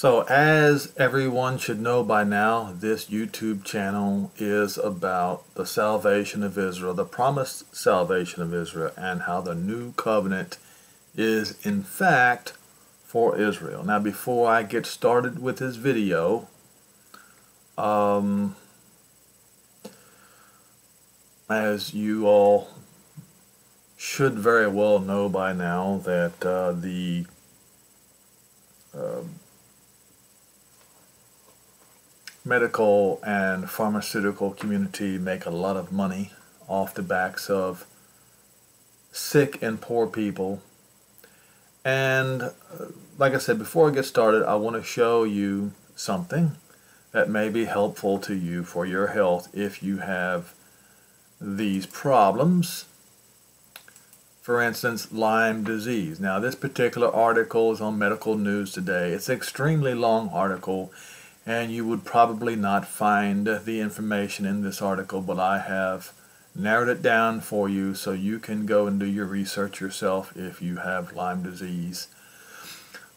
So, as everyone should know by now, this YouTube channel is about the salvation of Israel, the promised salvation of Israel, and how the new covenant is in fact for Israel. Now, before I get started with this video, as you all should very well know by now, that the medical and pharmaceutical community make a lot of money off the backs of sick and poor people. And like I said, before I get started, I want to show you something that may be helpful to you for your health if you have these problems. For instance, Lyme disease. Now, this particular article is on Medical News Today. It's an extremely long article, and you would probably not find the information in this article, but I have narrowed it down for you so you can go and do your research yourself if you have Lyme disease.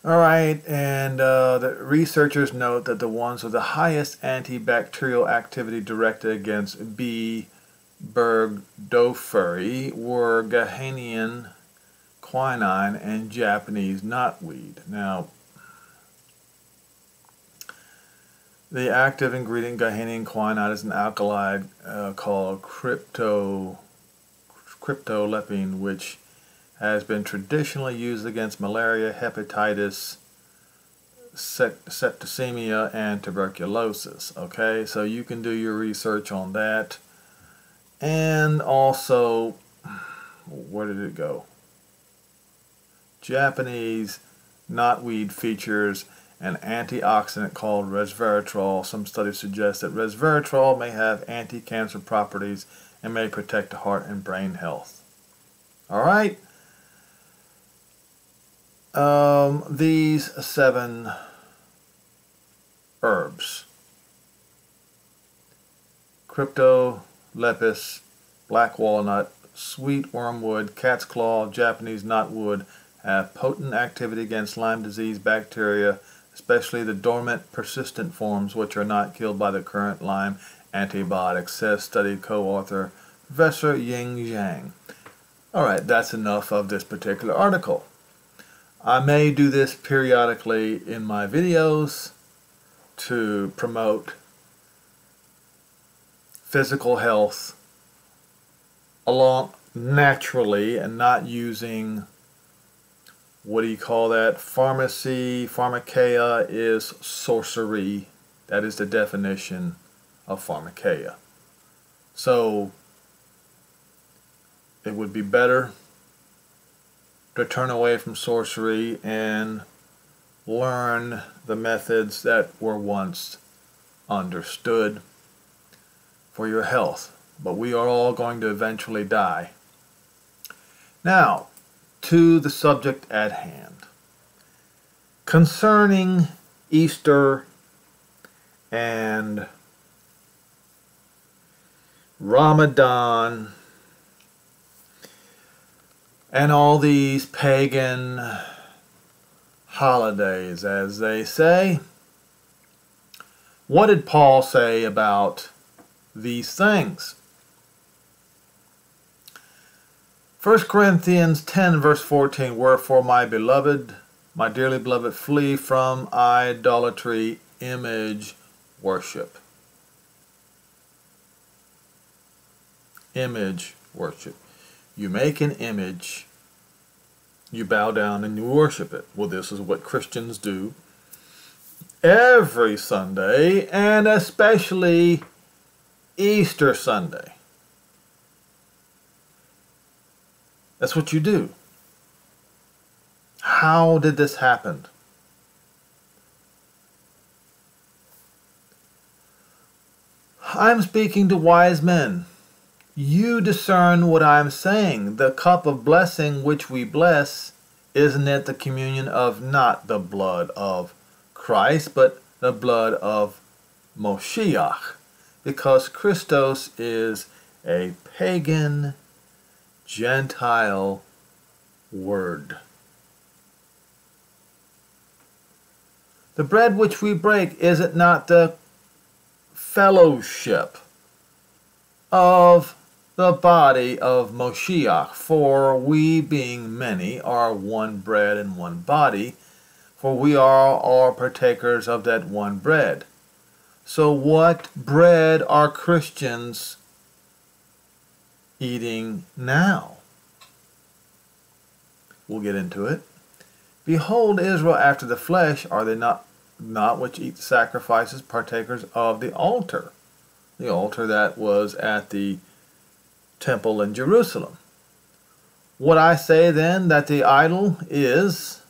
Alright, and the researchers note that the ones with the highest antibacterial activity directed against B. burgdorferi were Ghanaian quinine and Japanese knotweed. Now, the active ingredient Ghanaian quinine is an alkaloid called cryptolepine, which has been traditionally used against malaria, hepatitis, septicemia, and tuberculosis. Okay, so you can do your research on that. And also, where did it go? Japanese knotweed features an antioxidant called resveratrol. Some studies suggest that resveratrol may have anti-cancer properties and may protect the heart and brain health. Alright? These 7 herbs: cryptolepis, black walnut, sweet wormwood, cat's claw, Japanese knotweed, have potent activity against Lyme disease bacteria, especially the dormant, persistent forms which are not killed by the current Lyme antibiotics, says study co-author Professor Ying Zhang. Alright, that's enough of this particular article. I may do this periodically in my videos to promote physical health along naturally and not using, what do you call that? Pharmakeia is sorcery. That is the definition of pharmakeia. So it would be better to turn away from sorcery and learn the methods that were once understood for your health. But we are all going to eventually die. Now, to the subject at hand. Concerning Easter and Ramadan and all these pagan holidays, as they say, what did Paul say about these things? 1 Corinthians 10 verse 14, wherefore my beloved, my dearly beloved, flee from idolatry, image worship. Image worship. You make an image, you bow down and you worship it. Well, this is what Christians do every Sunday, and especially Easter Sunday. That's what you do. How did this happen? I'm speaking to wise men. You discern what I'm saying. The cup of blessing which we bless, isn't it the communion of not the blood of Christ, but the blood of Moshiach? Because Christos is a pagan, Gentile word. The bread which we break, is it not the fellowship of the body of Moshiach? For we, being many, are one bread and one body, for we are all partakers of that one bread. So what bread are Christians eating now? We'll get into it. Behold, Israel after the flesh, are they not which eat the sacrifices, partakers of the altar that was at the temple in Jerusalem? Would I say then that the idol is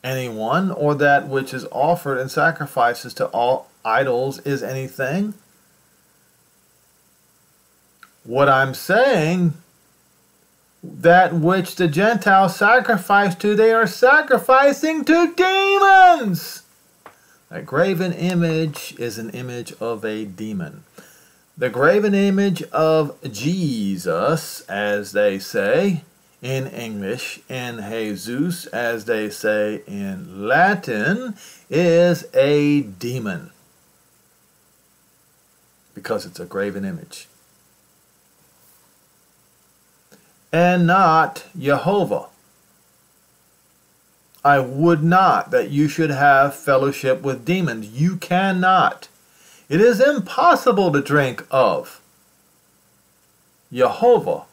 anyone, or that which is offered in sacrifices to all idols is anything? What I'm saying, that which the Gentiles sacrifice to, they are sacrificing to demons. A graven image is an image of a demon. The graven image of Jesus, as they say in English, and Jesus, as they say in Latin, is a demon, because it's a graven image, and not Jehovah. I would not that you should have fellowship with demons. You cannot. It is impossible to drink of Jehovah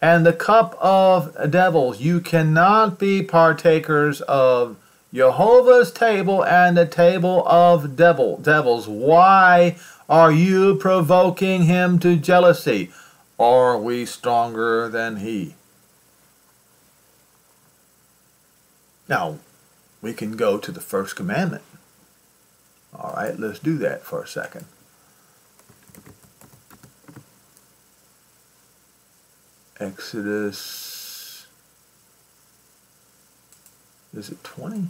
and the cup of devils. You cannot be partakers of Jehovah's table and the table of devils. Why are you provoking him to jealousy? Are we stronger than he? Now, we can go to the first commandment. All right, let's do that for a second. Exodus, is it 20?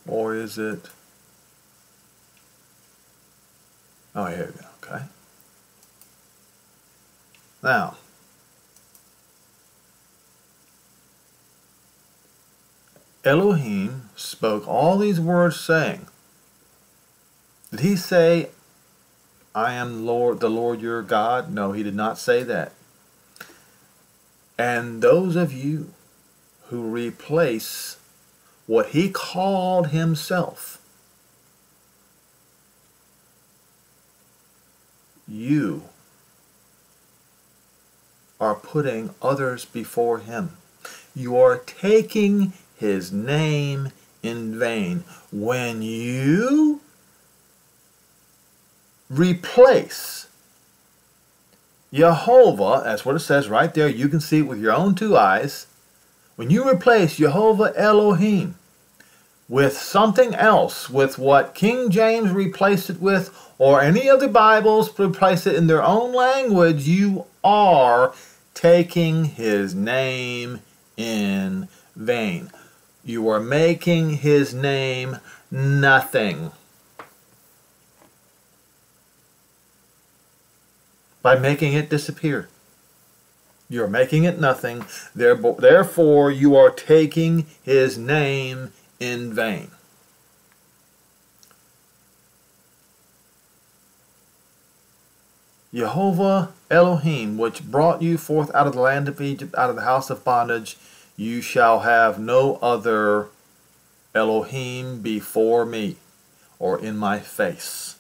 Or is it, oh, here we go, okay. Now, Elohim spoke all these words saying, did he say, I am Lord, the Lord your God? No, he did not say that. And those of you who replace what he called himself, you are putting others before him. You are taking his name in vain. When you replace Jehovah, that's what it says right there, you can see it with your own two eyes. When you replace Jehovah Elohim with something else, with what King James replaced it with, or any of the Bibles replace it in their own language, you are taking his name in vain. You are making his name nothing by making it disappear. You're making it nothing. Therefore, you are taking his name in vain. Jehovah Elohim, which brought you forth out of the land of Egypt, out of the house of bondage, you shall have no other Elohim before me, or in my face.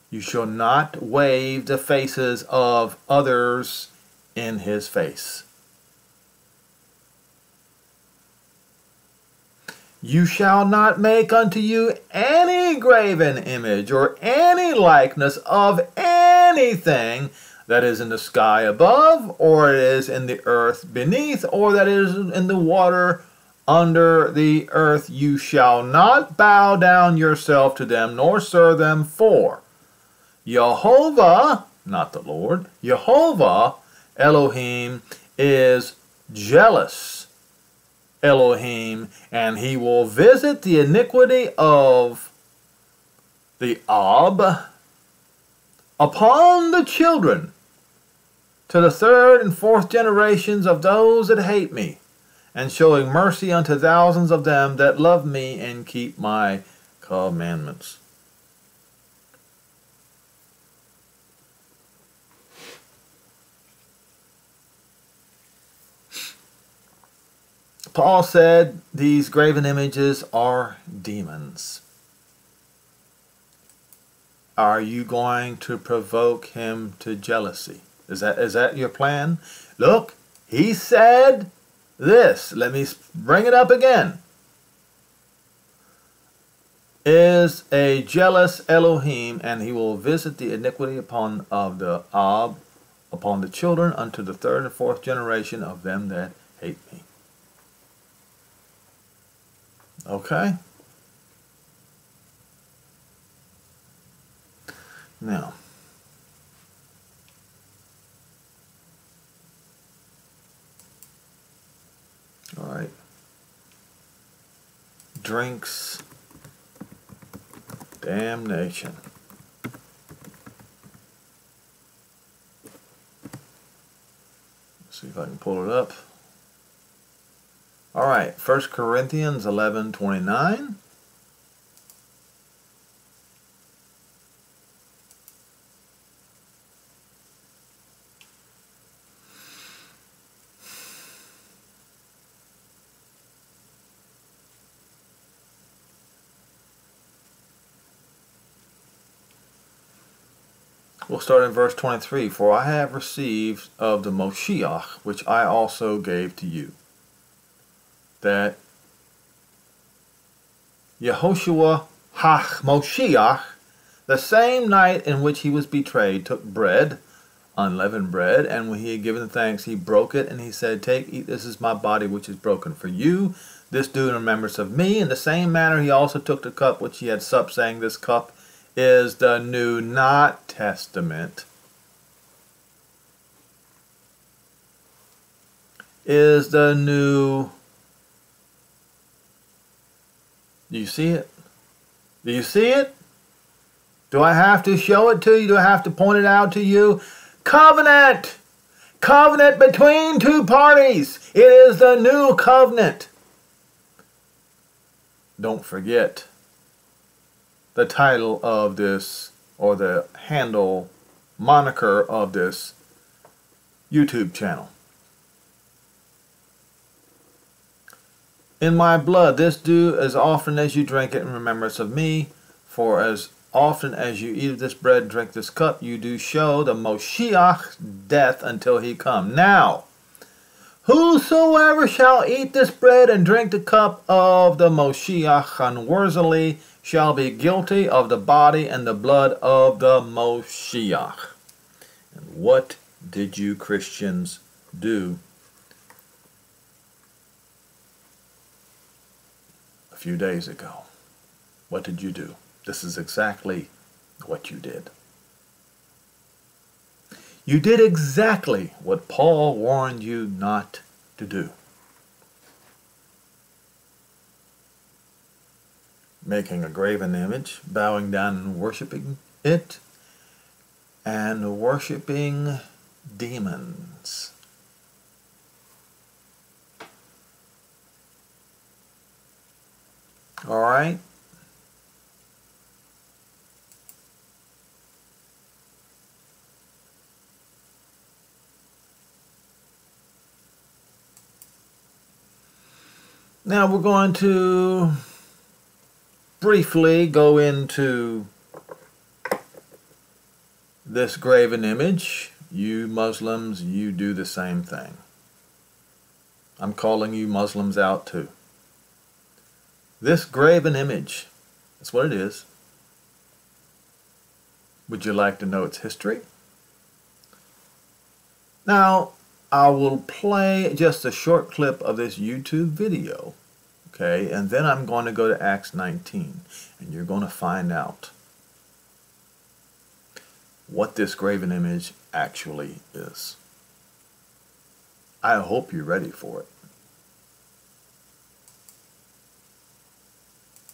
You shall not wave the faces of others in his face. You shall not make unto you any graven image or any likeness of anything that is in the sky above, or is in the earth beneath, or that is in the water under the earth. You shall not bow down yourself to them, nor serve them, for Jehovah, not the Lord, Jehovah Elohim is jealous Elohim, and he will visit the iniquity of the upon the children, to the third and fourth generations of those that hate me, and showing mercy unto thousands of them that love me and keep my commandments. Paul said these graven images are demons. Are you going to provoke him to jealousy? Is that your plan? Look, he said this. Let me bring it up again. Is a jealous Elohim, and he will visit the iniquity upon the children unto the third and fourth generation of them that hate me. Okay? Now, all right. Drinks damnation. Let's see if I can pull it up. All right, 1 Corinthians 11:29. We'll start in verse 23. For I have received of the Moshiach, which I also gave to you, that Yehoshua HaMoshiach, the same night in which he was betrayed, took bread, unleavened bread, and when he had given thanks, he broke it, and he said, Take, eat, this is my body which is broken for you. This do in remembrance of me. In the same manner he also took the cup which he had supped, saying, This cup is the new, not testament, is the new. Do you see it? Do you see it? Do I have to show it to you? Do I have to point it out to you? Covenant! Covenant between two parties. It is the new covenant. Don't forget the title of this, or the handle, moniker of this YouTube channel. In my blood, this do as often as you drink it in remembrance of me. For as often as you eat of this bread and drink this cup, you do show the Moshiach's death until he come. Now, whosoever shall eat this bread and drink the cup of the Moshiach unworthily shall be guilty of the body and the blood of the Moshiach. And what did you Christians do a few days ago? What did you do? This is exactly what you did. You did exactly what Paul warned you not to do. Making a graven image, bowing down and worshiping it, and worshiping demons. All right? Now we're going to briefly go into this graven image. You Muslims, you do the same thing. I'm calling you Muslims out too. This graven image, that's what it is. Would you like to know its history? Now, I will play just a short clip of this YouTube video, okay, and then I'm going to go to Acts 19, and you're going to find out what this graven image actually is. I hope you're ready for it.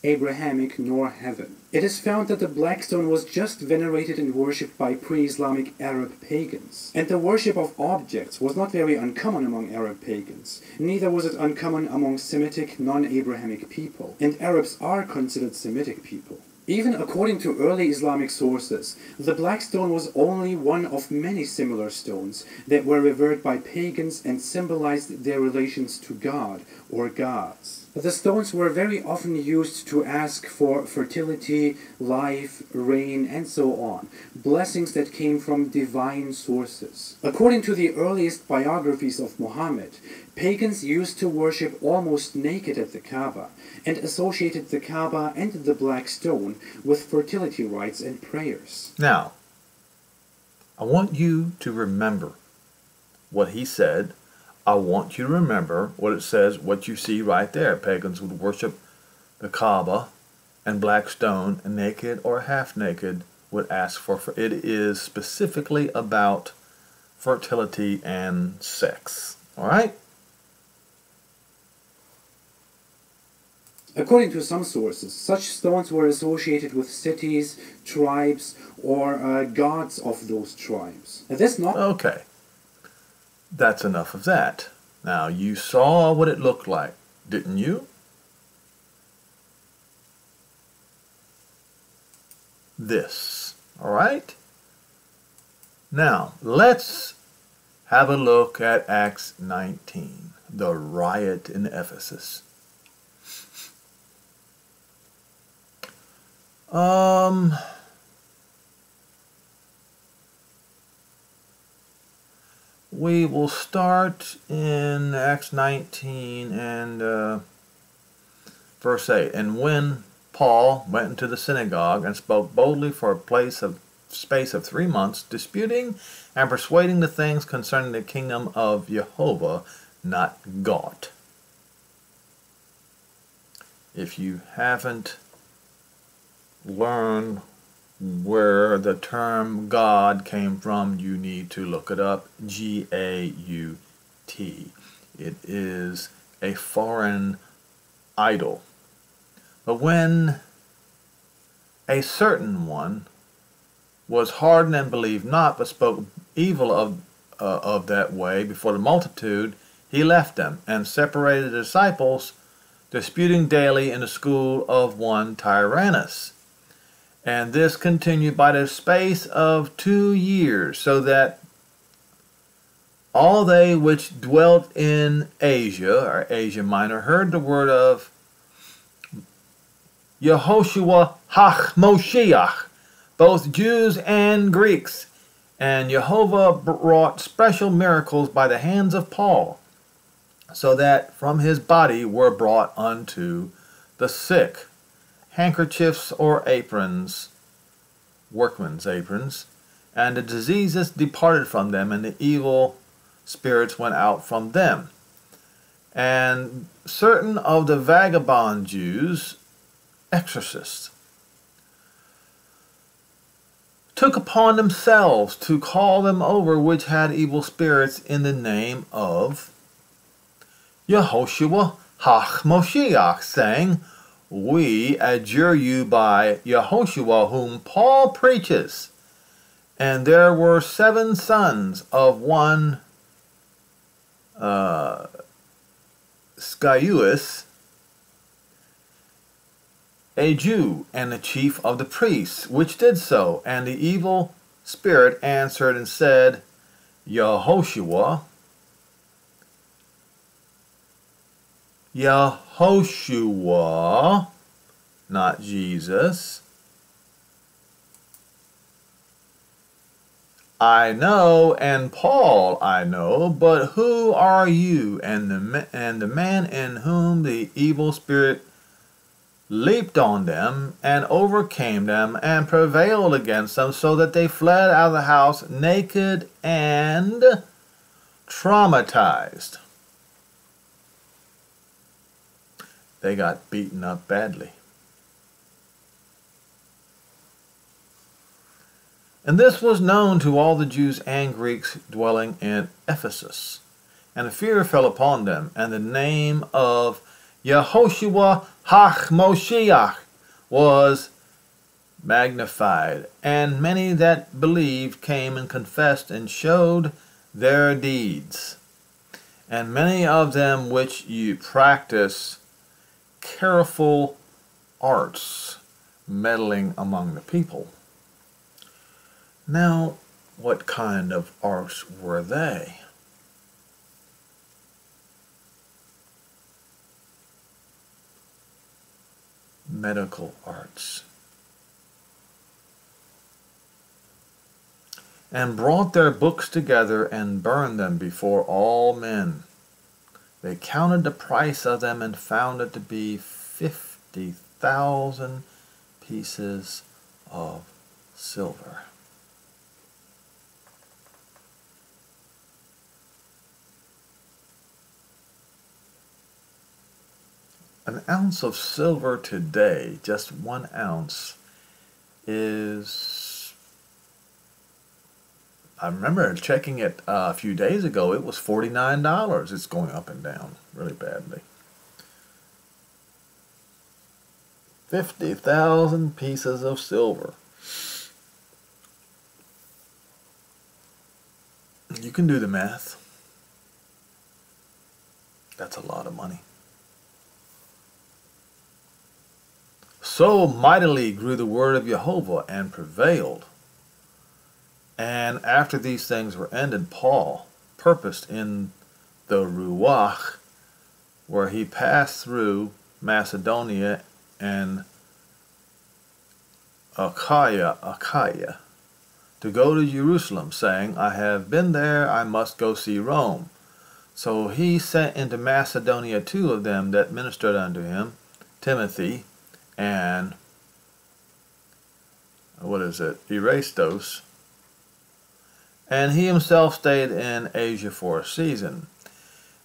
Abrahamic nor heaven. It is found that the black stone was just venerated and worshipped by pre-Islamic Arab pagans. And the worship of objects was not very uncommon among Arab pagans. Neither was it uncommon among Semitic, non-Abrahamic people. And Arabs are considered Semitic people. Even according to early Islamic sources, the black stone was only one of many similar stones that were revered by pagans and symbolized their relations to God or gods. The stones were very often used to ask for fertility, life, rain, and so on, blessings that came from divine sources. According to the earliest biographies of Muhammad, pagans used to worship almost naked at the Kaaba, and associated the Kaaba and the black stone with fertility rites and prayers. Now, I want you to remember what he said. I want you to remember what it says, what you see right there. Pagans would worship the Kaaba and black stone, and naked or half naked would ask for. It is specifically about fertility and sex. All right? According to some sources, such stones were associated with cities, tribes, or gods of those tribes. Okay. That's enough of that. Now, you saw what it looked like, didn't you? This. All right? Now, let's have a look at Acts 19, the riot in Ephesus. We will start in Acts 19 and verse 8. And when Paul went into the synagogue and spoke boldly for a space of 3 months, disputing and persuading the things concerning the kingdom of Jehovah, not God. If you haven't learned where the term God came from, you need to look it up. G-A-U-T. It is a foreign idol. But when a certain one was hardened and believed not, but spoke evil of that way before the multitude, he left them and separated the disciples, disputing daily in the school of one Tyrannus. And this continued by the space of 2 years, so that all they which dwelt in Asia, or Asia Minor, heard the word of Yehoshua HaMoshiach, both Jews and Greeks. And Jehovah wrought special miracles by the hands of Paul, so that from his body were brought unto the sick handkerchiefs or aprons, workmen's aprons, and the diseases departed from them, and the evil spirits went out from them. And certain of the vagabond Jews, exorcists, took upon themselves to call them over which had evil spirits in the name of Yehoshua HaMoshiach, saying, We adjure you by Yehoshua whom Paul preaches. And there were 7 sons of one Scius, a Jew, and the chief of the priests, which did so. And the evil spirit answered and said, Yehoshua, not Jesus, I know, and Paul I know, but who are you? And the man in whom the evil spirit leaped on them and overcame them and prevailed against them, so that they fled out of the house naked and traumatized. They got beaten up badly. And this was known to all the Jews and Greeks dwelling in Ephesus. And the fear fell upon them, and the name of Yehoshua HaMoshiach was magnified, and many that believed came and confessed and showed their deeds. And many of them which you practice careful arts, meddling among the people. Now, what kind of arts were they? Medical arts. And brought their books together and burned them before all men. They counted the price of them and found it to be 50,000 pieces of silver. An ounce of silver today, just 1 ounce, is, I remember checking it a few days ago, it was $49. It's going up and down really badly. 50,000 pieces of silver. You can do the math. That's a lot of money. So mightily grew the word of Jehovah and prevailed. And after these things were ended, Paul purposed in the Ruach, where he passed through Macedonia and Achaia, to go to Jerusalem, saying, I have been there, I must go see Rome. So he sent into Macedonia 2 of them that ministered unto him, Timothy and Erastus, and he himself stayed in Asia for a season.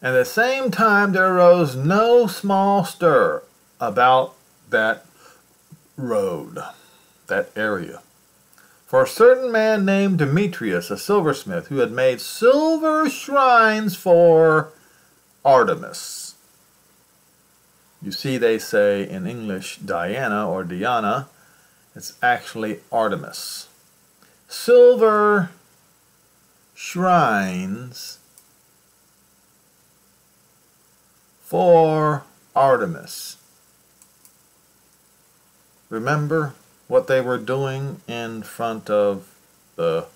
And at the same time there arose no small stir about that road, that area. For a certain man named Demetrius, a silversmith, who had made silver shrines for Artemis. You see, they say in English Diana or Diana. It's actually Artemis. Silver shrines for Artemis. Remember what they were doing in front of the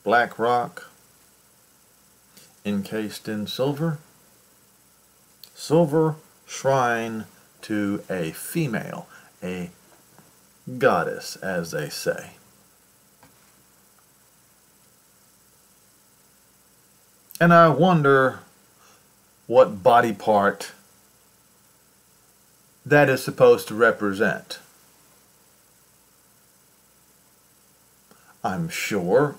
black rock encased in silver? Silver shrine to a female, a goddess, as they say. And I wonder what body part that is supposed to represent. I'm sure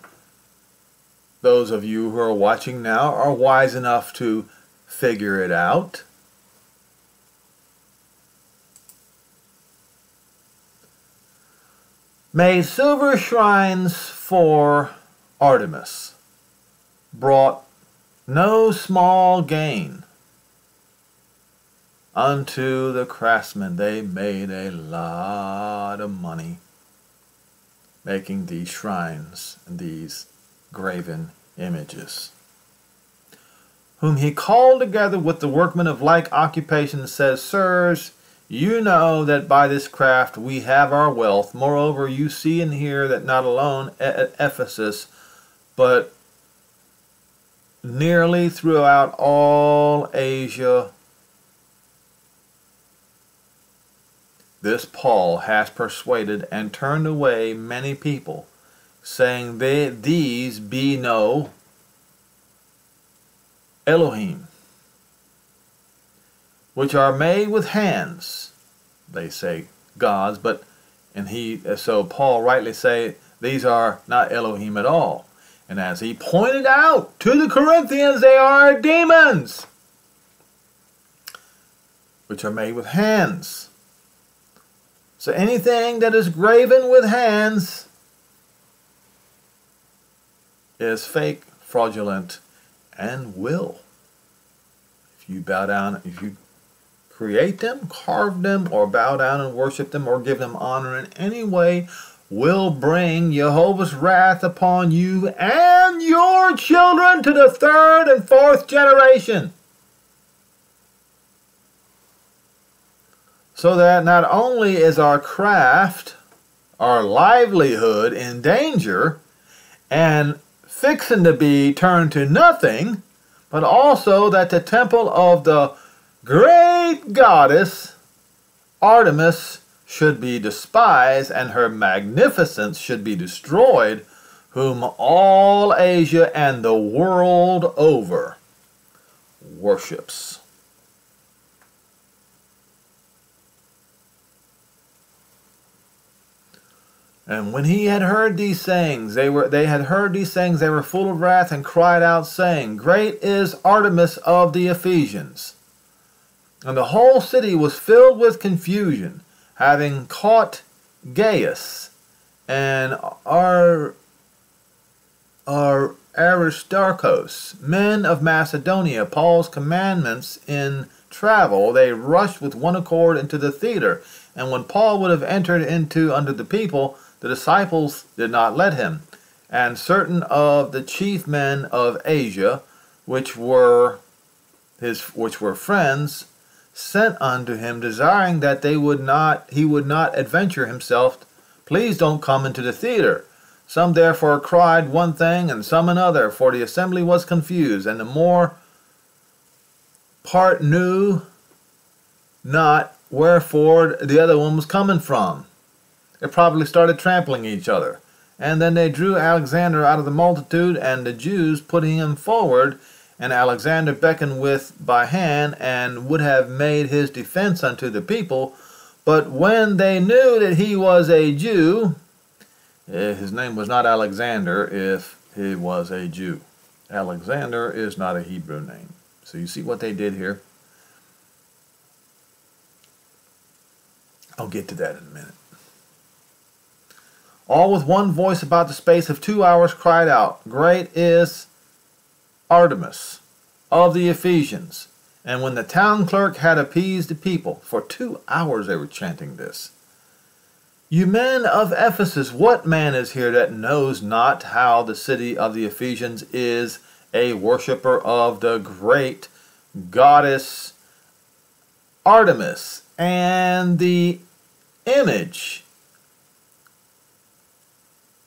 those of you who are watching now are wise enough to figure it out. Made silver shrines for Artemis, brought no small gain unto the craftsmen. They made a lot of money making these shrines and these graven images. Whom he called together with the workmen of like occupation, says, Sirs, you know that by this craft we have our wealth. Moreover, you see and hear that not alone at Ephesus, but nearly throughout all Asia, this Paul has persuaded and turned away many people, saying these be no Elohim, which are made with hands. They say gods, but so Paul rightly say these are not Elohim at all. And as he pointed out to the Corinthians, they are demons, which are made with hands. So anything that is graven with hands is fake, fraudulent, and will, if you bow down, if you create them, carve them, or bow down and worship them, or give them honor in any way, will bring Jehovah's wrath upon you and your children to the third and fourth generation. So that not only is our craft, our livelihood in danger and fixing to be turned to nothing, but also that the temple of the great goddess Artemis should be despised and her magnificence should be destroyed, whom all Asia and the world over worships. And when he had heard these sayings, they were full of wrath and cried out, saying, Great is Artemis of the Ephesians. And the whole city was filled with confusion, having caught Gaius and Aristarchus, men of Macedonia, Paul's commandments in travel, they rushed with one accord into the theater. And when Paul would have entered into unto the people, the disciples did not let him. And certain of the chief men of Asia, which were friends, sent unto him, desiring that he would not adventure himself. Please don't come into the theater. Some therefore cried one thing, and some another, for the assembly was confused, and the more part knew not wherefore the other one was coming from. They probably started trampling each other. And then they drew Alexander out of the multitude, and the Jews putting him forward, and Alexander beckoned with by hand, and would have made his defense unto the people. But when they knew that he was a Jew, his name was not Alexander if he was a Jew. Alexander is not a Hebrew name. So you see what they did here? I'll get to that in a minute. All with one voice about the space of 2 hours cried out, Great is Artemis of the Ephesians. And when the town clerk had appeased the people, for 2 hours they were chanting this. You men of Ephesus, what man is here that knows not how the city of the Ephesians is a worshipper of the great goddess Artemis, and the image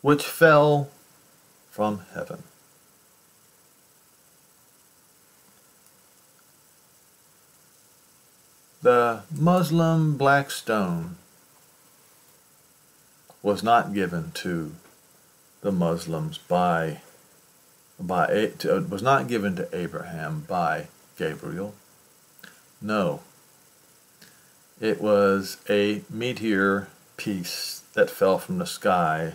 which fell from heaven? The Muslim black stone was not given to the Muslims was not given to Abraham by Gabriel. No. It was a meteor piece that fell from the sky,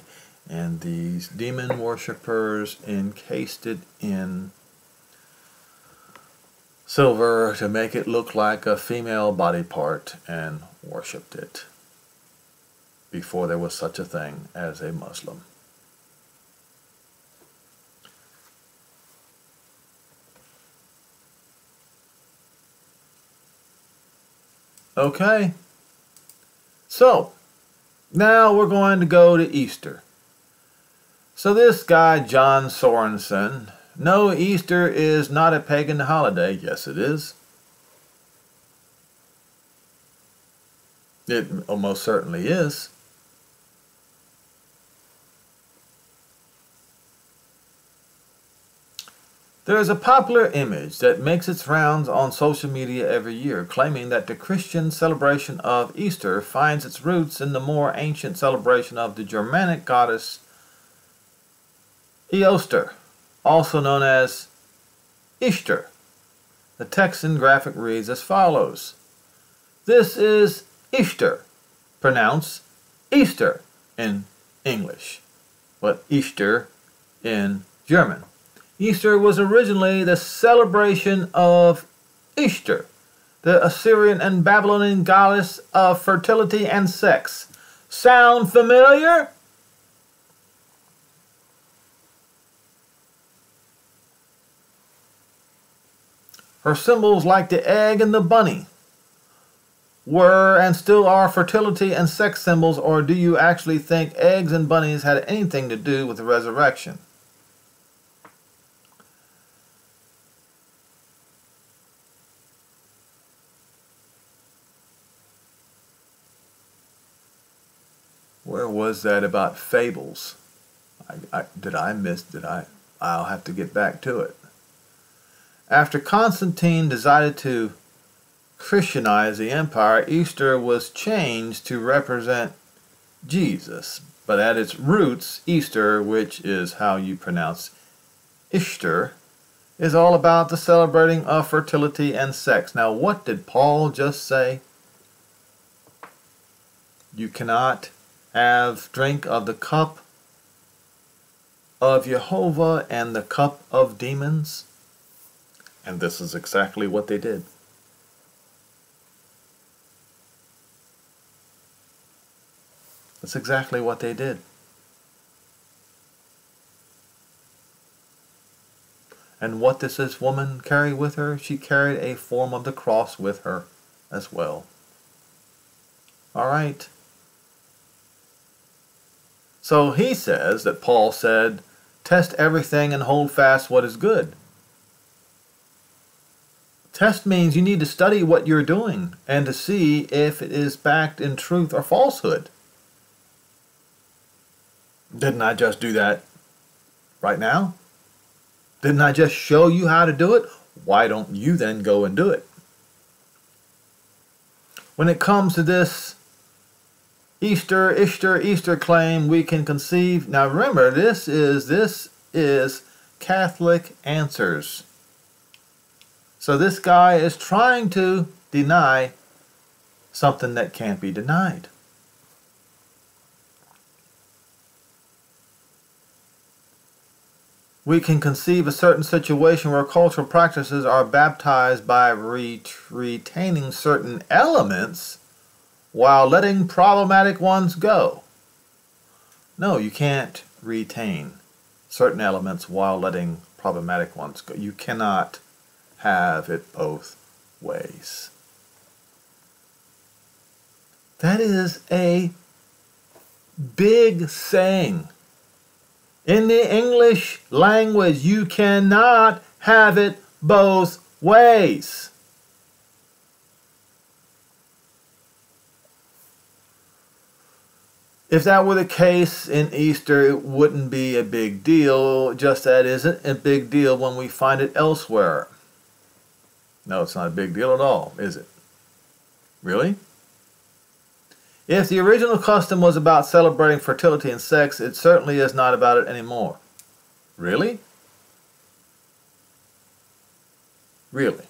and these demon worshippers encased it in silver to make it look like a female body part and worshipped it before there was such a thing as a Muslim. Okay, so now we're going to go to Easter. So this guy, John Sorensen, no, Easter is not a pagan holiday. Yes, it is. It almost certainly is. There is a popular image that makes its rounds on social media every year, claiming that the Christian celebration of Easter finds its roots in the more ancient celebration of the Germanic goddess Eoster, also known as Ishtar. The text in graphic reads as follows. This is Ishtar, pronounced Easter in English, but Ishtar in German. Easter was originally the celebration of Ishtar, the Assyrian and Babylonian goddess of fertility and sex. Sound familiar? Her symbols, like the egg and the bunny, were and still are fertility and sex symbols, or do you actually think eggs and bunnies had anything to do with the resurrection? Where was that about fables? I'll have to get back to it. After Constantine decided to Christianize the empire, Easter was changed to represent Jesus. But at its roots, Easter, which is how you pronounce Ishtar, is all about the celebrating of fertility and sex. Now, what did Paul just say? You cannot drink of the cup of Jehovah and the cup of demons. And this is exactly what they did. That's exactly what they did. And what does this woman carry with her? She carried a form of the cross with her as well. All right. So he says that Paul said, test everything and hold fast what is good. Test means you need to study what you're doing and to see if it is backed in truth or falsehood. Didn't I just do that right now? Didn't I just show you how to do it? Why don't you then go and do it? When it comes to this Easter claim, we can conceive. Now remember, this is Catholic Answers. So this guy is trying to deny something that can't be denied. We can conceive a certain situation where cultural practices are baptized by retaining certain elements while letting problematic ones go. No, you can't retain certain elements while letting problematic ones go. You cannot have it both ways. That is a big saying. In the English language, you cannot have it both ways. If that were the case in Easter, it wouldn't be a big deal, just that isn't a big deal when we find it elsewhere. No, it's not a big deal at all, is it? Really? If the original custom was about celebrating fertility and sex, it certainly is not about it anymore. Really? Really?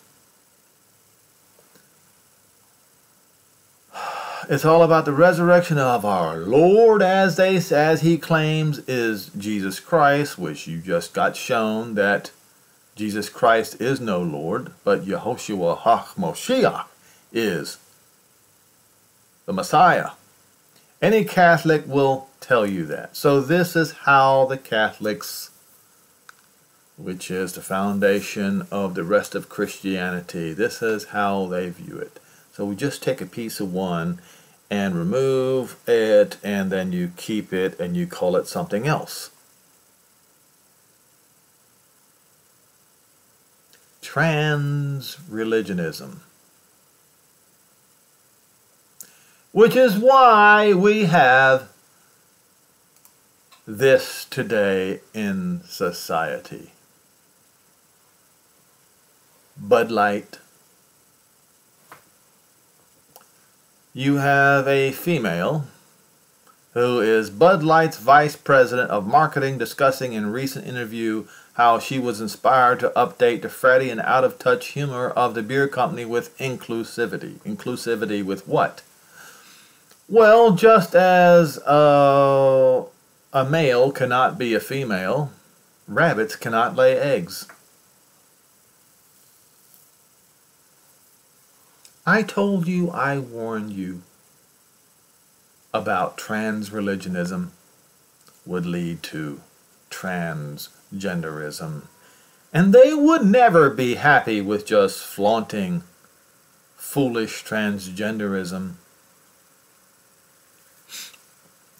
It's all about the resurrection of our Lord, as he claims is Jesus Christ, which you just got shown that Jesus Christ is no Lord, but Yehoshua HaMoshiach is the Messiah. Any Catholic will tell you that. So this is how the Catholics, which is the foundation of the rest of Christianity, this is how they view it. So we just take a piece of one and remove it, and then you keep it and you call it something else. Trans-religionism. Which is why we have this today in society. Bud Lite. You have a female who is Bud Light's vice president of marketing, discussing in recent interview how she was inspired to update the fretty and out-of-touch humor of the beer company with inclusivity. Inclusivity with what? Well, just as a male cannot be a female, rabbits cannot lay eggs. I told you, I warned you about trans-religionism would lead to transgenderism. And they would never be happy with just flaunting foolish transgenderism.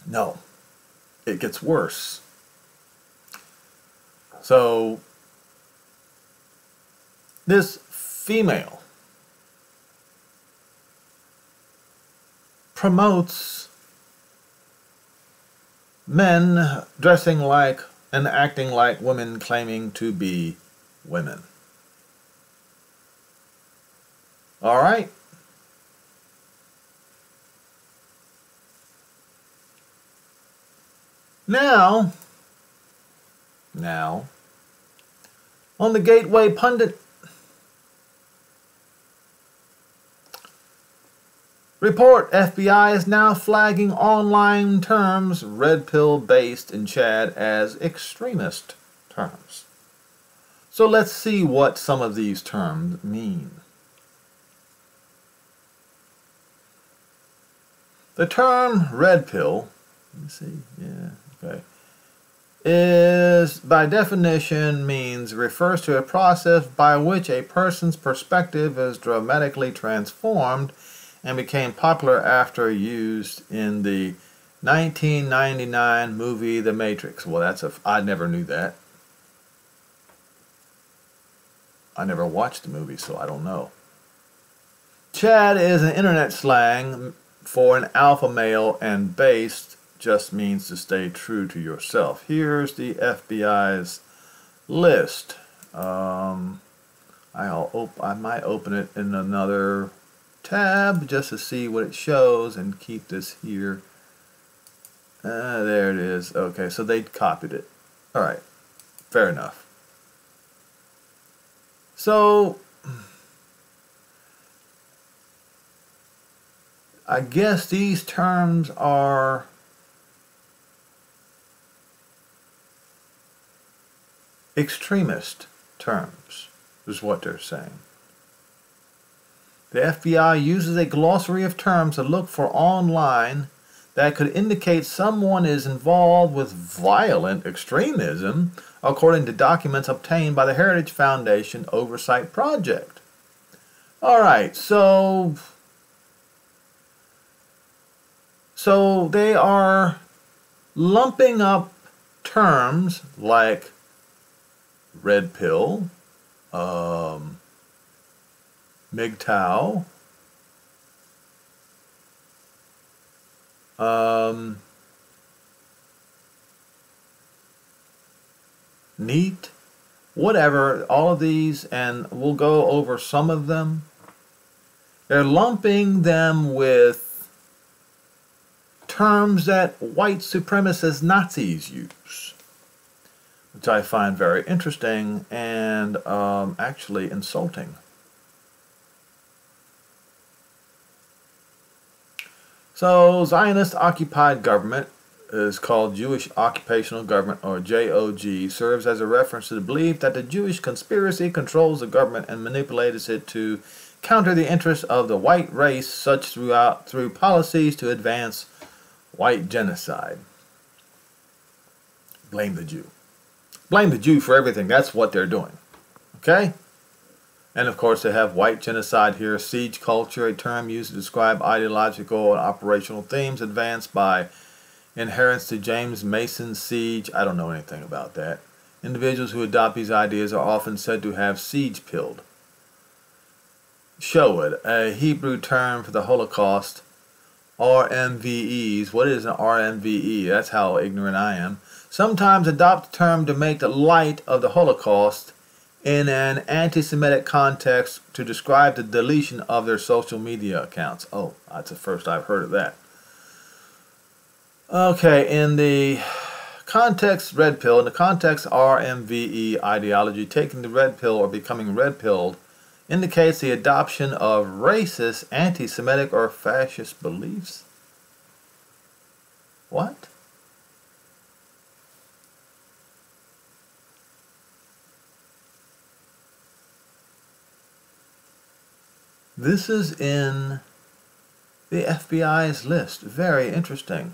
No, it gets worse. So, this female promotes men dressing like and acting like women claiming to be women. All right? Now, on the Gateway Pundit report, FBI is now flagging online terms red pill based in Chad as extremist terms. So let's see what some of these terms mean. The term red pill, let me see, yeah, okay, is by definition refers to a process by which a person's perspective is dramatically transformed and became popular after used in the 1999 movie The Matrix. Well, I never knew that. I never watched the movie, so I don't know. Chad is an internet slang for an alpha male, and based just means to stay true to yourself. Here's the FBI's list. I might open it in another tab just to see what it shows and keep this here. There it is. Okay, so they copied it. Alright, fair enough. So, I guess these terms are extremist terms, is what they're saying. The FBI uses a glossary of terms to look for online that could indicate someone is involved with violent extremism, according to documents obtained by the Heritage Foundation Oversight Project. Alright, so they are lumping up terms like red pill, MGTOW, NEAT, whatever, all of these, and we'll go over some of them. They're lumping them with terms that white supremacist Nazis use, which I find very interesting and actually insulting. So, Zionist-occupied government is called Jewish Occupational Government, or JOG, serves as a reference to the belief that the Jewish conspiracy controls the government and manipulates it to counter the interests of the white race, such through policies to advance white genocide. Blame the Jew. Blame the Jew for everything. That's what they're doing. Okay? And of course they have white genocide here. Siege culture, a term used to describe ideological and operational themes advanced by adherents to James Mason's siege. I don't know anything about that. Individuals who adopt these ideas are often said to have siege pilled. Shoed, a Hebrew term for the Holocaust. RMVEs. What is an RMVE? That's how ignorant I am. Sometimes adopt the term to make light of the Holocaust in an anti-Semitic context to describe the deletion of their social media accounts. Oh, that's the first I've heard of that. Okay, in the context red pill, in the context RMVE ideology, taking the red pill or becoming red-pilled indicates the adoption of racist, anti-Semitic, or fascist beliefs. What? This is in the FBI's list. Very interesting.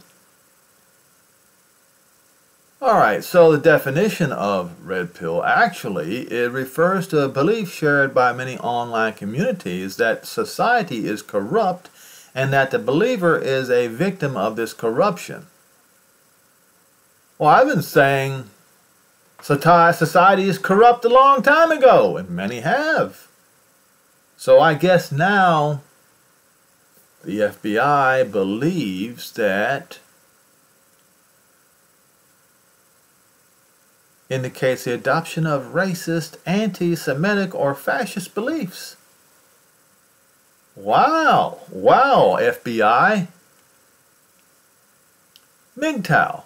Alright, so the definition of red pill, actually, it refers to a belief shared by many online communities that society is corrupt and that the believer is a victim of this corruption. Well, I've been saying society is corrupt a long time ago, and many have. So I guess now the FBI believes that indicates the adoption of racist, anti-Semitic, or fascist beliefs. Wow, wow, FBI. MGTOW,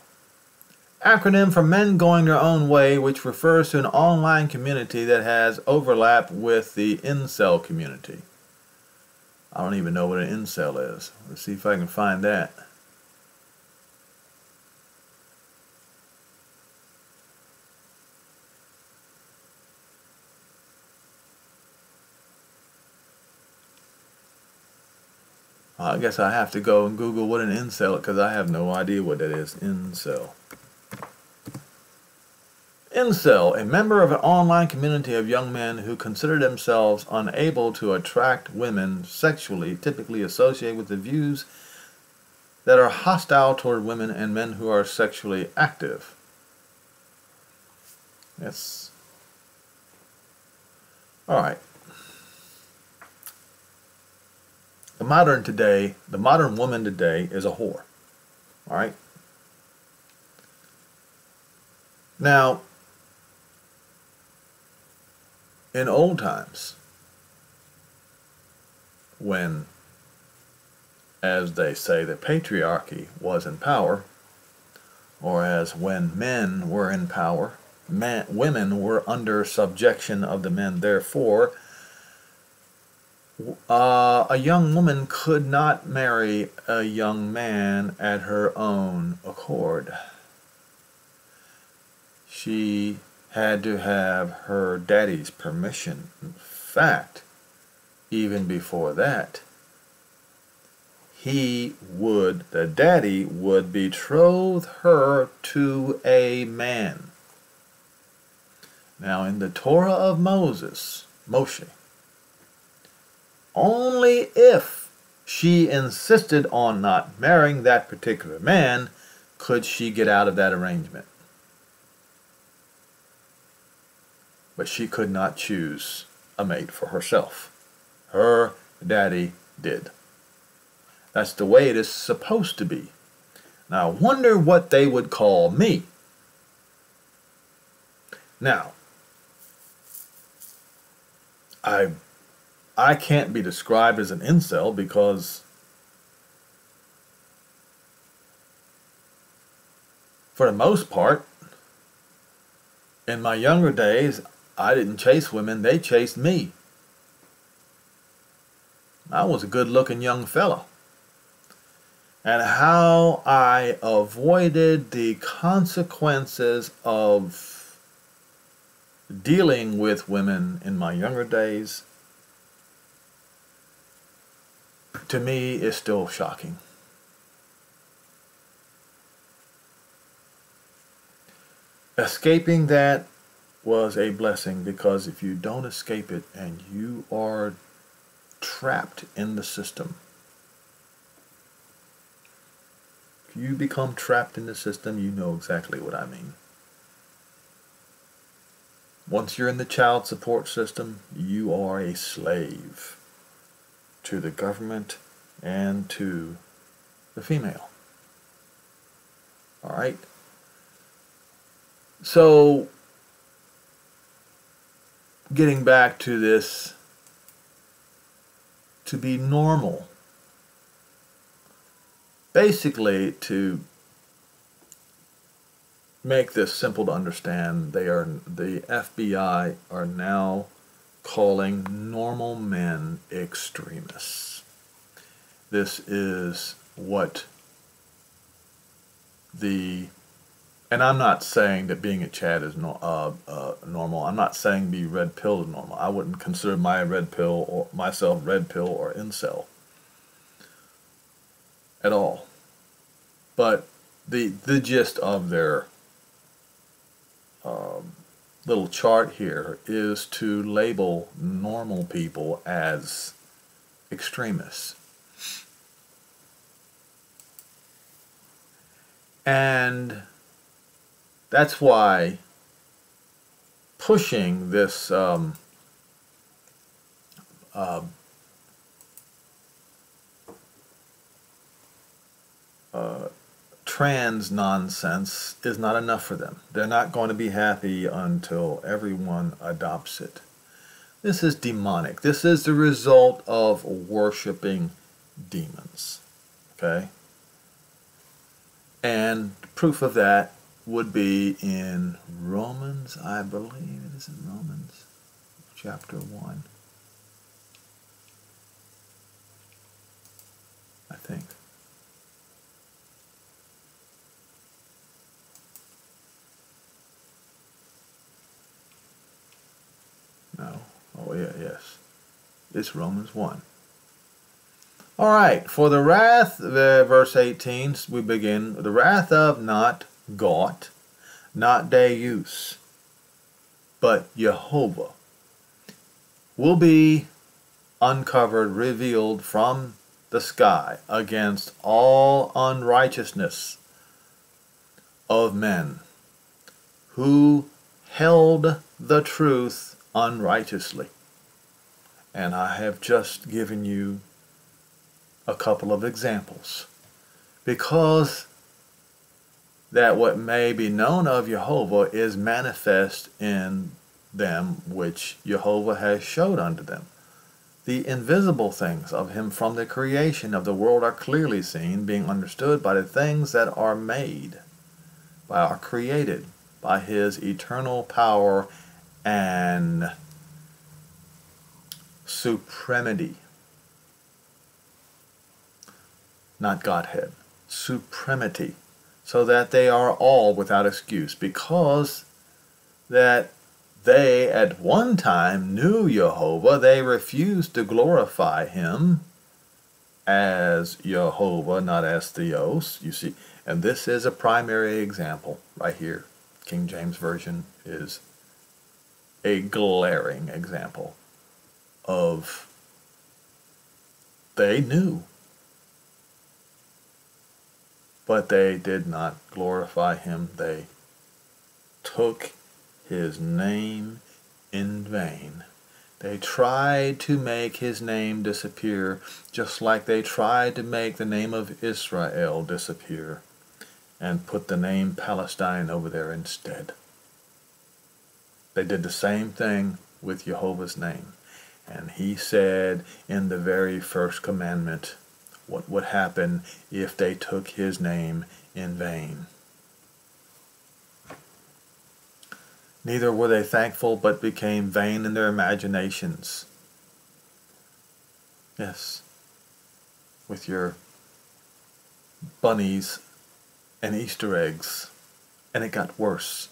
acronym for Men Going Their Own Way, which refers to an online community that has overlap with the incel community. I don't even know what an incel is. Let's see if I can find that. I guess I have to go and Google what an incel is because I have no idea what that is. Incel. Incel, a member of an online community of young men who consider themselves unable to attract women sexually, typically associated with the views that are hostile toward women and men who are sexually active. Yes. All right. The modern woman today is a whore. All right. Now, in old times, when, as they say, the patriarchy was in power, or as when men were in power, women were under subjection of the men, therefore, a young woman could not marry a young man at her own accord. She had to have her daddy's permission. In fact, even before that, the daddy would betroth her to a man. Now, in the Torah of Moshe, only if she insisted on not marrying that particular man could she get out of that arrangement. But she could not choose a mate for herself. Her daddy did. That's the way it is supposed to be. Now, I wonder what they would call me. Now, I can't be described as an incel because for the most part, in my younger days, I didn't chase women, they chased me. I was a good-looking young fella. And how I avoided the consequences of dealing with women in my younger days, to me, is still shocking. Escaping that was a blessing, because if you don't escape it and you are trapped in the system, if you become trapped in the system, you know exactly what I mean. Once you're in the child support system, you are a slave to the government and to the female. All right? So, getting back to this, to be normal, basically, to make this simple to understand, the FBI are now calling normal men extremists. This is what and I'm not saying that being a Chad is normal. I'm not saying be red pill is normal. I wouldn't consider myself red pill or incel at all. But the gist of their little chart here is to label normal people as extremists. And that's why pushing this trans nonsense is not enough for them. They're not going to be happy until everyone adopts it. This is demonic. This is the result of worshiping demons. Okay? And proof of that would be in Romans, I believe it is in Romans chapter 1. I think. No. Oh, yeah, yes. It's Romans 1. All right. For the wrath, verse 18, we begin, the wrath of not God, not Deus, but Jehovah, will be uncovered, revealed from the sky against all unrighteousness of men who held the truth unrighteously. And I have just given you a couple of examples, because that what may be known of Jehovah is manifest in them which Jehovah has showed unto them. The invisible things of him from the creation of the world are clearly seen, being understood by the things that are made, are created by his eternal power and supremacy. Not Godhead, supremacy, so that they are all without excuse, because that they at one time knew Jehovah, they refused to glorify him as Jehovah, not as Theos, you see. And this is a primary example right here. King James Version is a glaring example of they knew, but they did not glorify him. They took his name in vain. They tried to make his name disappear, just like they tried to make the name of Israel disappear and put the name Palestine over there instead. They did the same thing with Jehovah's name. And he said in the very first commandment what would happen if they took his name in vain. Neither were they thankful, but became vain in their imaginations. Yes, with your bunnies and Easter eggs. And it got worse.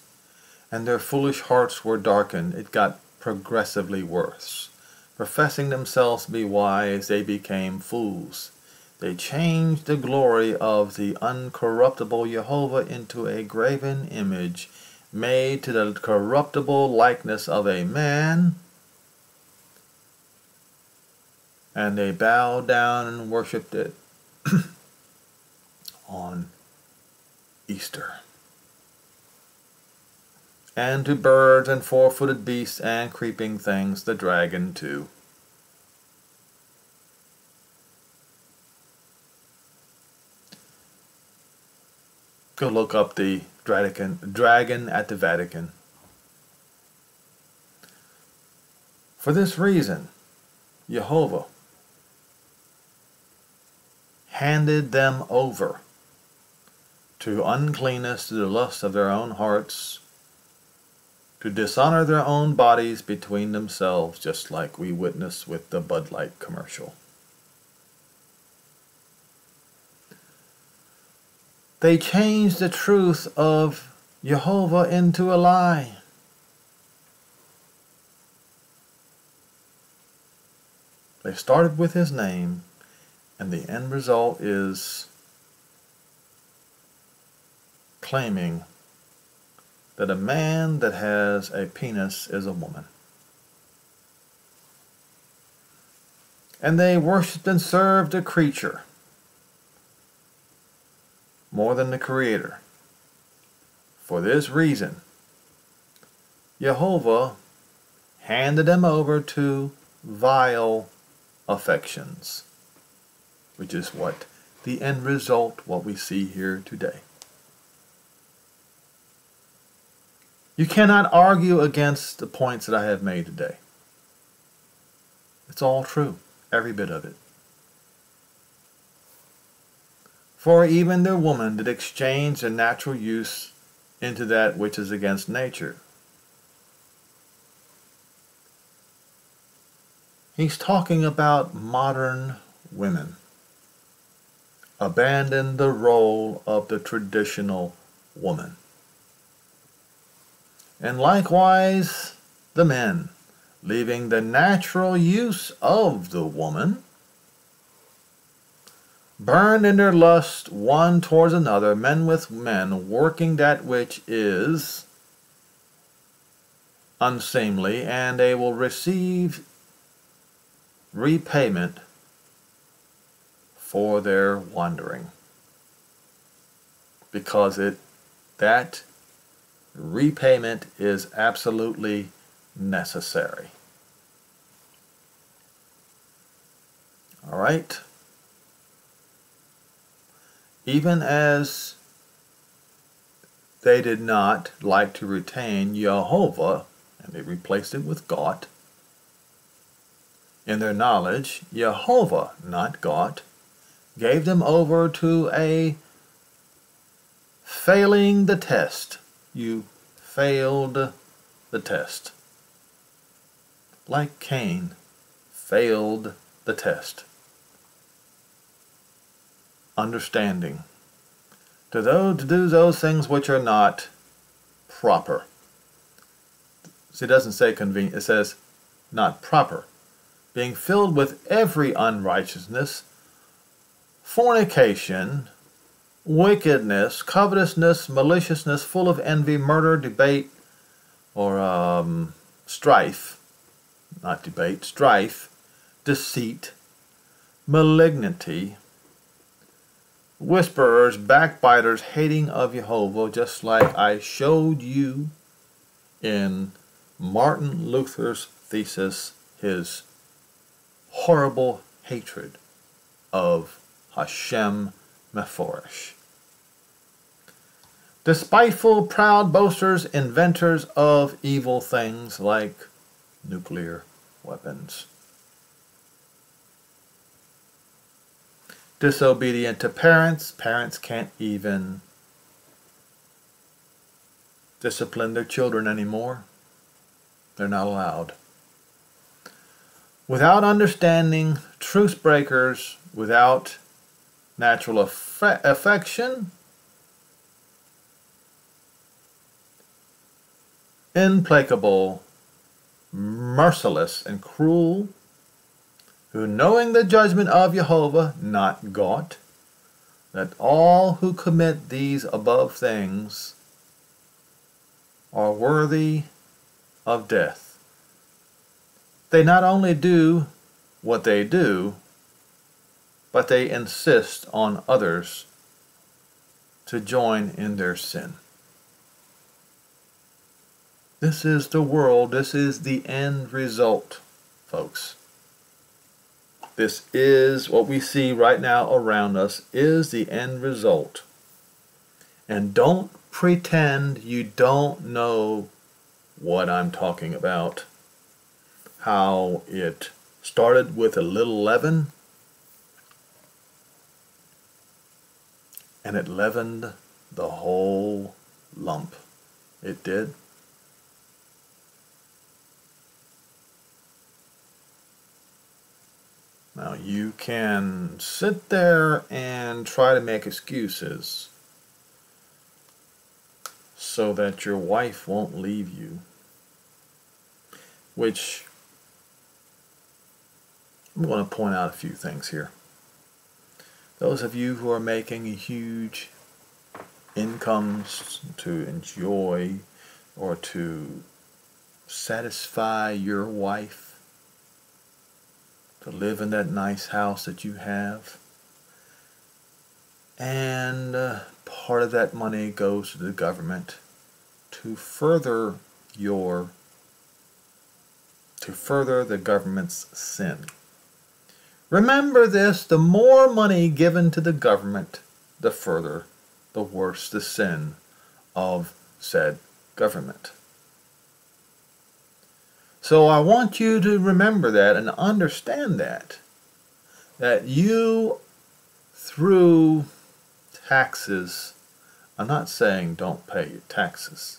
And their foolish hearts were darkened. It got progressively worse. Professing themselves to be wise, they became fools. They changed the glory of the uncorruptible Jehovah into a graven image made to the corruptible likeness of a man, and they bowed down and worshipped it on Easter. And to birds and four-footed beasts and creeping things, the dragon too. Go look up the dragon at the Vatican. For this reason, Jehovah handed them over to uncleanness, to the lust of their own hearts, to dishonor their own bodies between themselves, just like we witnessed with the Bud Light commercial. They changed the truth of Jehovah into a lie. They started with his name, and the end result is claiming that a man that has a penis is a woman. And they worshiped and served a creature more than the Creator. For this reason, Jehovah handed them over to vile affections, which is what the end result, what we see here today. You cannot argue against the points that I have made today. It's all true, every bit of it. For even the woman did exchange their natural use into that which is against nature. He's talking about modern women. Abandon the role of the traditional woman. And likewise, the men, leaving the natural use of the woman, burned in their lust one towards another, men with men, working that which is unseemly, and they will receive repayment for their wandering, because that repayment is absolutely necessary. All right? Even as they did not like to retain Jehovah, and they replaced it with God, in their knowledge, Jehovah, not God, gave them over to a failing the test. You failed the test. Like Cain failed the test. Understanding. To do those things which are not proper. See, it doesn't say convenient, it says not proper. Being filled with every unrighteousness, fornication, wickedness, covetousness, maliciousness, full of envy, murder, debate, or strife, not debate, strife, deceit, malignity, whisperers, backbiters, hating of Jehovah, just like I showed you in Martin Luther's thesis, his horrible hatred of Hashem Mephorish. Despiteful, proud boasters, inventors of evil things like nuclear weapons. Disobedient to parents. Parents can't even discipline their children anymore. They're not allowed. Without understanding, truce breakers, without natural affection, implacable, merciless, and cruel, who knowing the judgment of Jehovah, not God, that all who commit these above things are worthy of death. They not only do what they do, but they insist on others to join in their sin. This is the world. This is the end result, folks. This is what we see right now around us, is the end result. And don't pretend you don't know what I'm talking about. How it started with a little leaven, and it leavened the whole lump. It did. Now you can sit there and try to make excuses so that your wife won't leave you, which I'm going to point out a few things here. Those of you who are making huge incomes to enjoy or to satisfy your wife, to live in that nice house that you have. And part of that money goes to the government to further the government's sin. Remember this, the more money given to the government, the worse the sin of said government. So I want you to remember that and understand that you, through taxes, I'm not saying don't pay your taxes.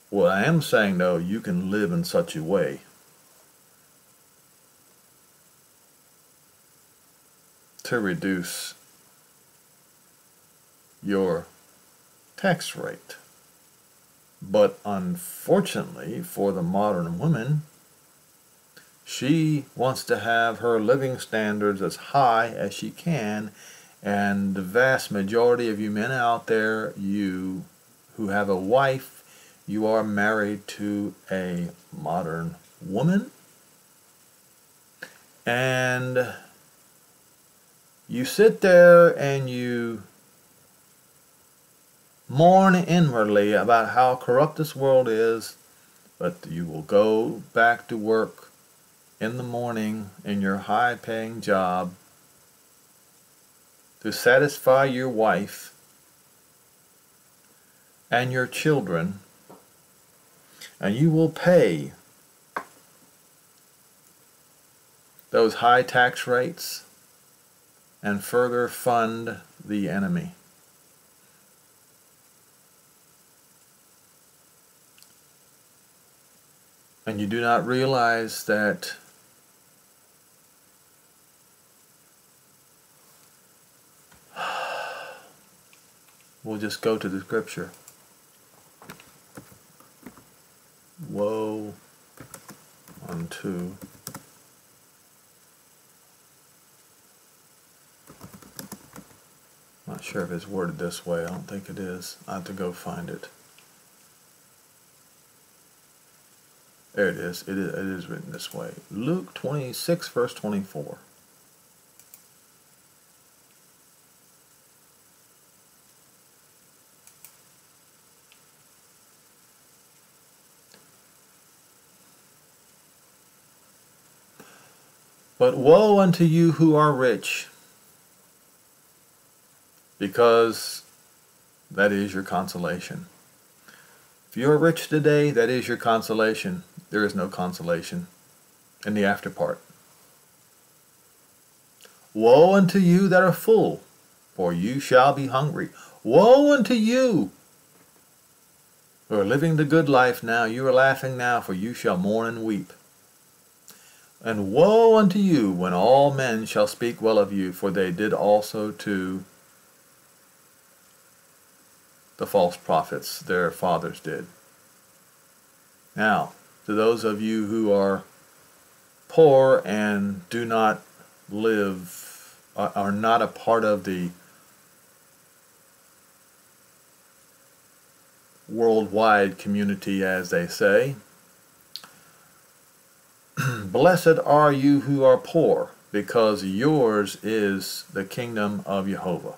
What I am saying, though, you can live in such a way to reduce your tax rate. But unfortunately for the modern woman, she wants to have her living standards as high as she can, and the vast majority of you men out there, you who have a wife, you are married to a modern woman, and you sit there and you mourn inwardly about how corrupt this world is, but you will go back to work in the morning in your high-paying job to satisfy your wife and your children, and you will pay those high tax rates and further fund the enemy. And you do not realize that we'll just go to the scripture. Woe unto not sure if it's worded this way. I don't think it is. I have to go find it. There it is. It is written this way. Luke 26, verse 24. But woe unto you who are rich, because that is your consolation. If you are rich today, that is your consolation. There is no consolation in the after part. Woe unto you that are full, for you shall be hungry. Woe unto you who are living the good life now. You are laughing now, for you shall mourn and weep. And woe unto you when all men shall speak well of you, for they did also to the false prophets, their fathers did. Now, to those of you who are poor and do not live, are not a part of the worldwide community, as they say, blessed are you who are poor, because yours is the kingdom of Jehovah.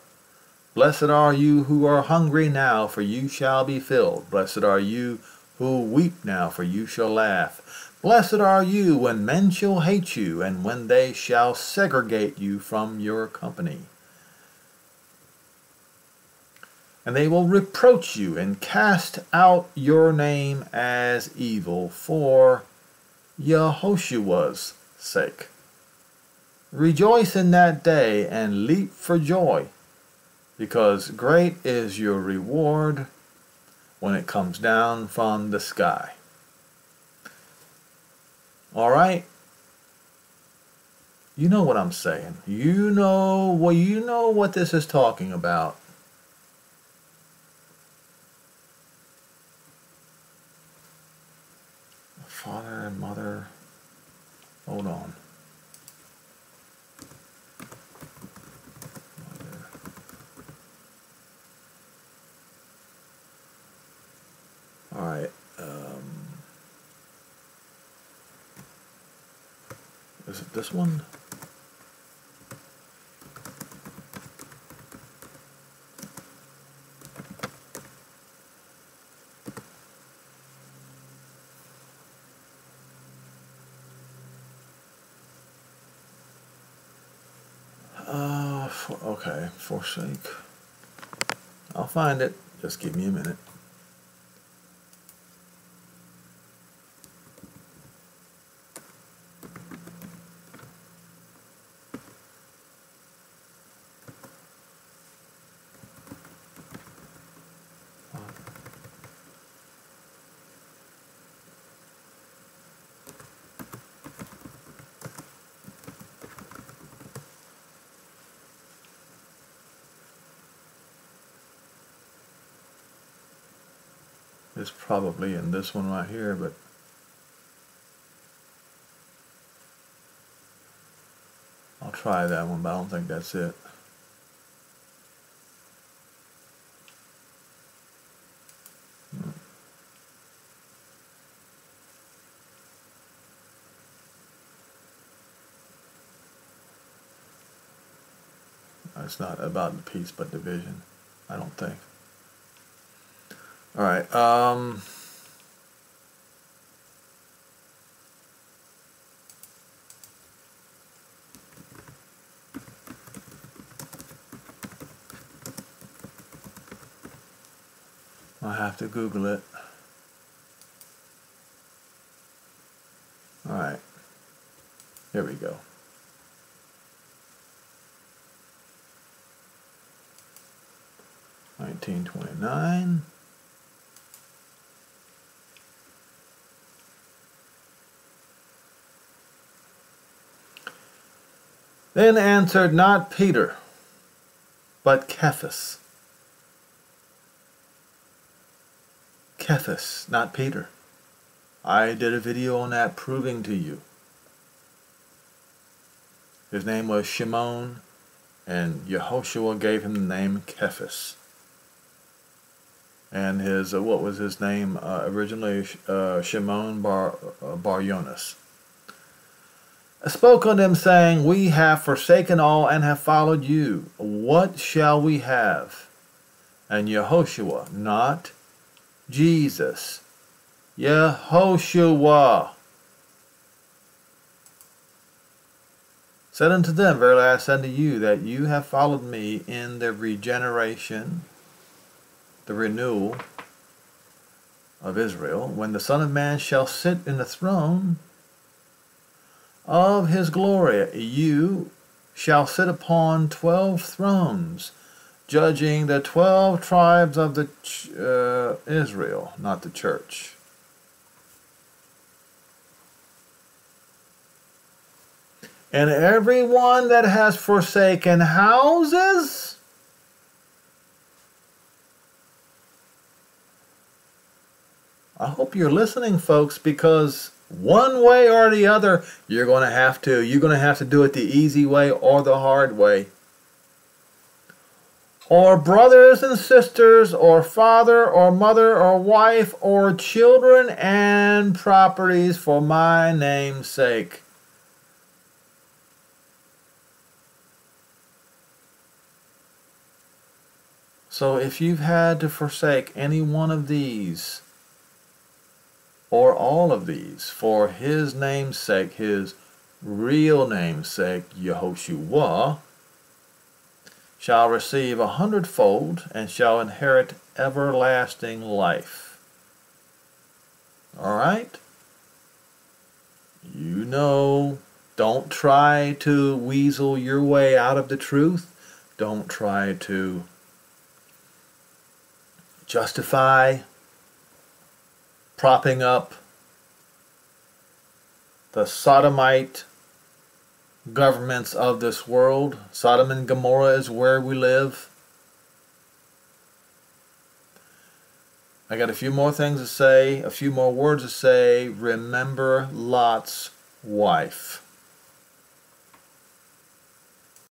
Blessed are you who are hungry now, for you shall be filled. Blessed are you who weep now, for you shall laugh. Blessed are you when men shall hate you, and when they shall segregate you from your company. And they will reproach you and cast out your name as evil for Yehoshua's sake. Rejoice in that day and leap for joy, because great is your reward when it comes down from the sky. All right? You know what I'm saying. You know what this is talking about. Father and mother. Hold on. Alright. Is it this one? Okay, forsake. I'll find it. Just give me a minute. It's probably in this one right here, but I'll try that one, but I don't think that's it. It's not about peace but division, I don't think. Alright, I have to Google it. Alright, here we go. $19.29. Then answered not Peter, but Cephas. Cephas, not Peter. I did a video on that proving to you. His name was Shimon, and Yehoshua gave him the name Cephas. And his, what was his name originally? Shimon Bar Jonas. Spoke unto them, saying, We have forsaken all and have followed you. What shall we have? And Yehoshua, not Jesus, Yehoshua, said unto them, Verily I say unto you, that you have followed me in the regeneration, the renewal of Israel, when the Son of Man shall sit in the throne of his glory. You shall sit upon 12 thrones, judging the 12 tribes of the Israel, not the church. And everyone that has forsaken houses, I hope you're listening, folks, because one way or the other, you're going to have to do it the easy way or the hard way. Or brothers and sisters, or father or mother or wife or children and properties for my name's sake. So if you've had to forsake any one of these, or all of these, for his name's sake, his real name's sake, Yehoshua, shall receive 100-fold and shall inherit everlasting life. Alright? You know, don't try to weasel your way out of the truth. Don't try to justify propping up the sodomite governments of this world. Sodom and Gomorrah is where we live. I got a few more things to say, a few more words to say. Remember Lot's wife.